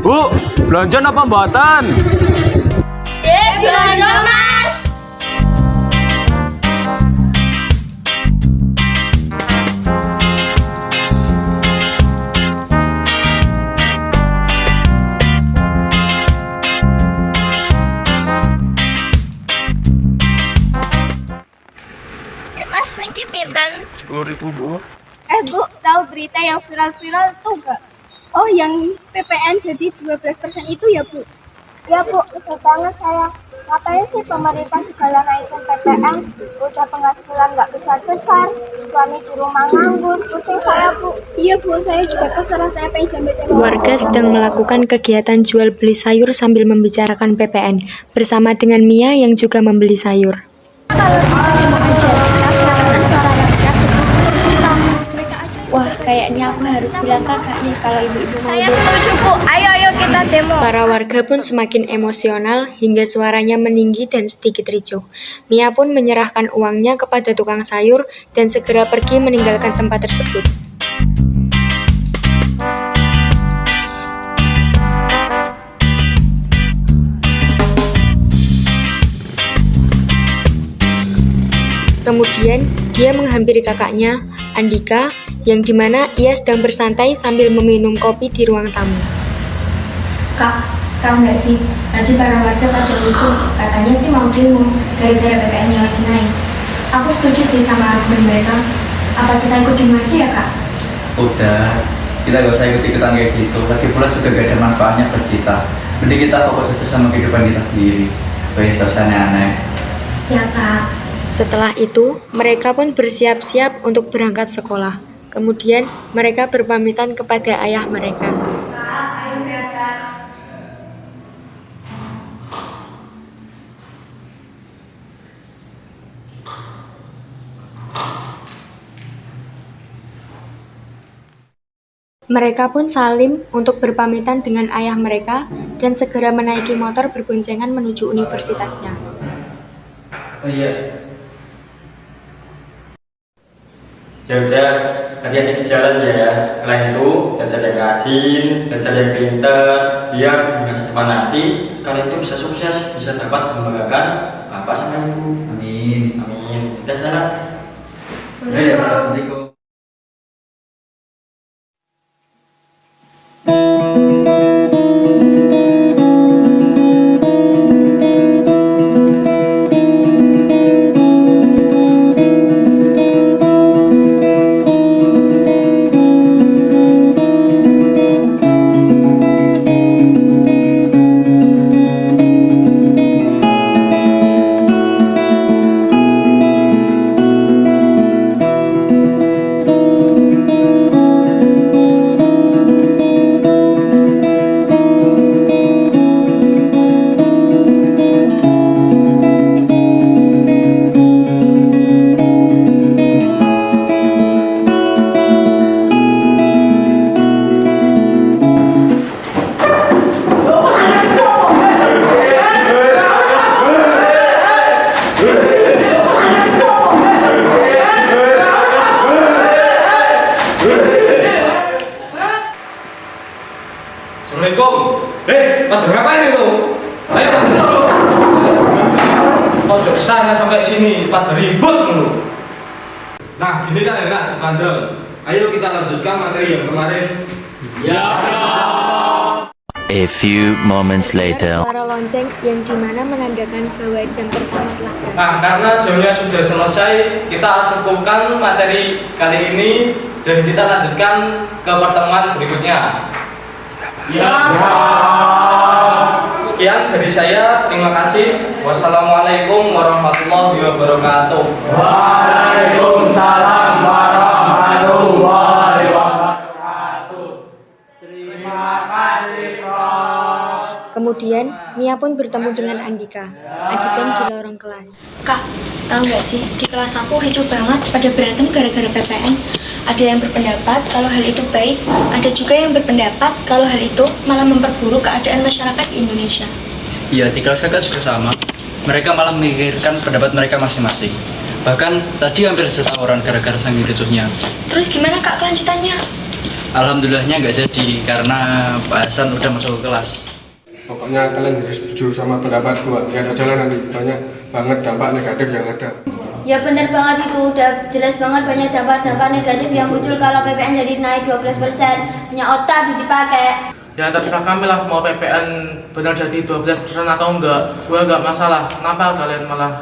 Bu, belanja apa mboten? Belanja Mas. Mas, niki pinten? 10.000 Bu. Bu, tahu berita yang viral-viral tuh enggak? Oh, yang PPN jadi 12% itu ya, Bu? Ya, Bu, kesel banget saya. Katanya sih pemerintah segala naikin PPN, udah penghasilan nggak besar-besar, suami di rumah nganggur, pusing saya, Bu. Iya, Bu, saya juga kesel, saya pengen jambe-jambe. Warga sedang melakukan kegiatan jual beli sayur sambil membicarakan PPN bersama dengan Mia yang juga membeli sayur. Wah, kayaknya aku harus bilang kakak nih kalau ibu-ibu mau Saya setuju, Bu. Ayo kita demo. Para warga pun semakin emosional hingga suaranya meninggi dan sedikit ricuh. Mia pun menyerahkan uangnya kepada tukang sayur dan segera pergi meninggalkan tempat tersebut. Kemudian dia menghampiri kakaknya, Andika, yang dimana ia sedang bersantai sambil meminum kopi di ruang tamu. Kak, tahu nggak sih, tadi para warga pada rusuh, katanya sih mau demo gara-gara PPN-nya lagi naik. Aku setuju sih sama argumen mereka. Apa kita ikut demo aja ya, Kak? Udah, kita gak usah ikut-ikutan kayak gitu. Lagi pula juga gak ada manfaatnya buat kita. Mending kita fokus aja sama kehidupan kita sendiri. Wes, gak usah aneh-aneh. Ya, Kak. Setelah itu, mereka pun bersiap-siap untuk berangkat sekolah. Kemudian, mereka berpamitan kepada ayah mereka. Kak, ayo berangkat. Mereka pun salim untuk berpamitan dengan ayah mereka dan segera menaiki motor berboncengan menuju universitasnya. Oh iya. Ya udah, hati-hati di jalan ya. Selain itu, belajar yang rajin, belajar yang pintar, biar di masa depan nanti kalian itu bisa sukses, bisa dapat membanggakan bapak sama ibu. Amin. Amin. Kita sana. Ya, Assalamualaikum. Assalamualaikum. Pada ngapain itu? Ayo pada duduk. Pojok sana sampai sini pada ribut dulu. Nah, gini kan enak, bandel. Ayo kita lanjutkan materi yang kemarin. Ya. A few moments later. Suara lonceng yang dimana menandakan bahwa jam pertama telah berakhir. Nah, karena jamnya sudah selesai, kita cukupkan materi kali ini dan kita lanjutkan ke pertemuan berikutnya. Ya. Sekian dari saya, terima kasih. Wassalamualaikum warahmatullahi wabarakatuh. Waalaikumsalam warahmatullahi wabarakatuh. Terima kasih, Prof. Kemudian, Mia pun bertemu dengan Andika, adegan di lorong kelas. Kak, tahu nggak sih, di kelas aku ricuh banget pada berantem gara-gara PPN. Ada yang berpendapat kalau hal itu baik, ada juga yang berpendapat kalau hal itu malah memperburuk keadaan masyarakat di Indonesia. Iya, di kelas saya kan juga sama. Mereka malah memikirkan pendapat mereka masing-masing. Bahkan tadi hampir saja tawuran gara-gara saking ricuhnya. Terus gimana Kak kelanjutannya? Alhamdulillahnya nggak jadi karena Pak Hasan udah masuk ke kelas. Pokoknya kalian harus setuju sama pendapat gua. Lihat aja lah nanti banyak banget dampak negatif yang ada. Ya benar banget itu, udah jelas banget banyak dampak-dampak negatif yang muncul kalau PPN jadi naik 12%. Punya otak dipakai. Ya terserah kami lah mau PPN benar jadi 12% atau enggak. Gue enggak masalah. Kenapa kalian malah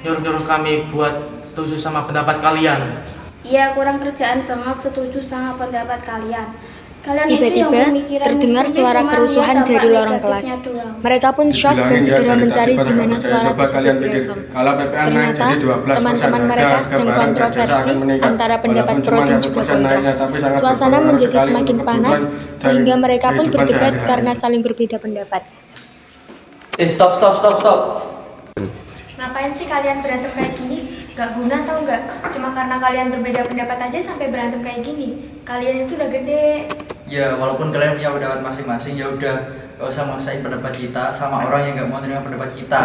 nyuruh-nyuruh kami buat setuju sama pendapat kalian? Iya, kurang kerjaan banget setuju sama pendapat kalian. Kalian itu yang Tiba-tiba pemikiran terdengar sendiri suara cuma kerusuhan lihat dari dampak lorong kelas. negatifnya doang. Mereka pun shock dan segera mencari di mana suara tersebut berasal. Ternyata teman-teman mereka sedang kontroversi antara pendapat pro dan juga kontra. Suasana menjadi semakin panas sehingga mereka pun berdebat karena saling berbeda pendapat. Stop. Ngapain sih kalian berantem kayak gini? Gak guna tau gak? Cuma karena kalian berbeda pendapat aja sampai berantem kayak gini. Kalian itu udah gede. Ya walaupun kalian punya pendapat masing-masing, ya udah gak usah maksain pendapat kita sama orang yang nggak mau terima pendapat kita.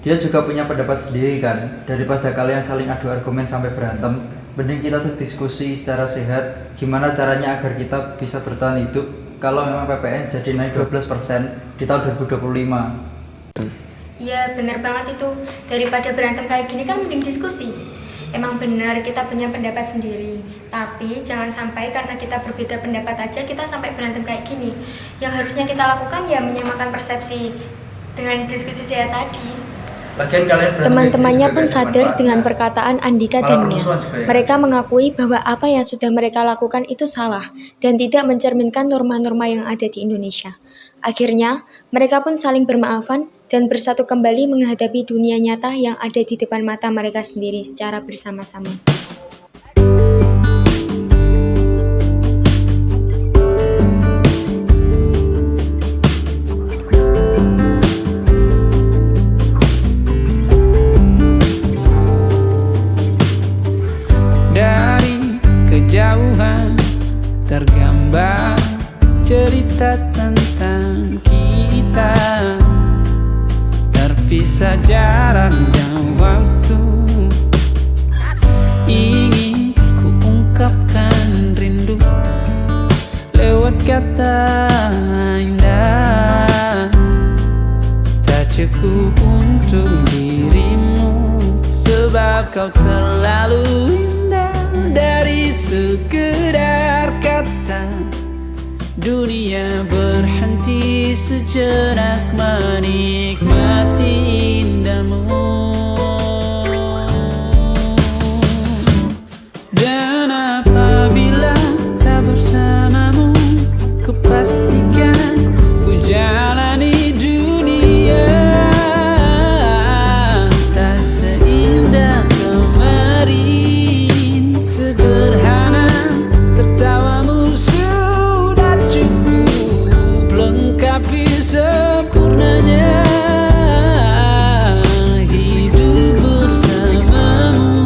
Dia juga punya pendapat sendiri kan. Daripada kalian saling adu argumen sampai berantem, mending kita tuh diskusi secara sehat. Gimana caranya agar kita bisa bertahan hidup kalau memang PPN jadi naik 12% di tahun 2025. Iya bener banget itu. Daripada berantem kayak gini kan mending diskusi. Emang benar kita punya pendapat sendiri. Tapi jangan sampai karena kita berbeda pendapat aja kita sampai berantem kayak gini. Yang harusnya kita lakukan ya menyamakan persepsi dengan diskusi saya tadi. Teman-temannya pun sadar dengan perkataan Andika dan Mia. Mereka mengakui bahwa apa yang sudah mereka lakukan itu salah dan tidak mencerminkan norma-norma yang ada di Indonesia. Akhirnya, mereka pun saling bermaafan dan bersatu kembali menghadapi dunia nyata yang ada di depan mata mereka sendiri secara bersama-sama. Dari kejauhan tergambar cerita tentang kita, terpisah jarak dan waktu. Ingin ku ungkapkan rindu lewat kata indah, tak cukup untuk dirimu sebab kau terlalu indah. Dari sekedar kata dunia berhenti sejenak menikmati indahmu. Dan apabila tak bersamamu, kupastikan ku jalani dunia tak seindah kemarin. Sederhana tertawamu sudah cukup lengkapi sempurnanya hidup bersamamu.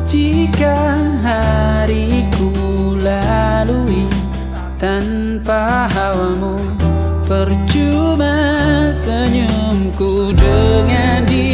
Jika hariku lalui tanpa hawamu, percuma senyumku dengan dia.